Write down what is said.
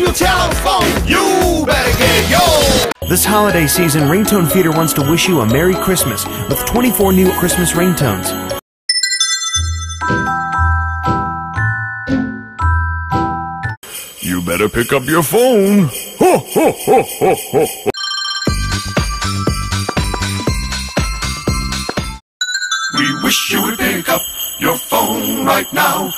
new telephone. You better get yours. This holiday season, Ringtone Theater wants to wish you a Merry Christmas with 24 new Christmas ringtones. You better pick up your phone. Ho, ho, ho, ho, ho, ho. We wish you would pick up your phone right now.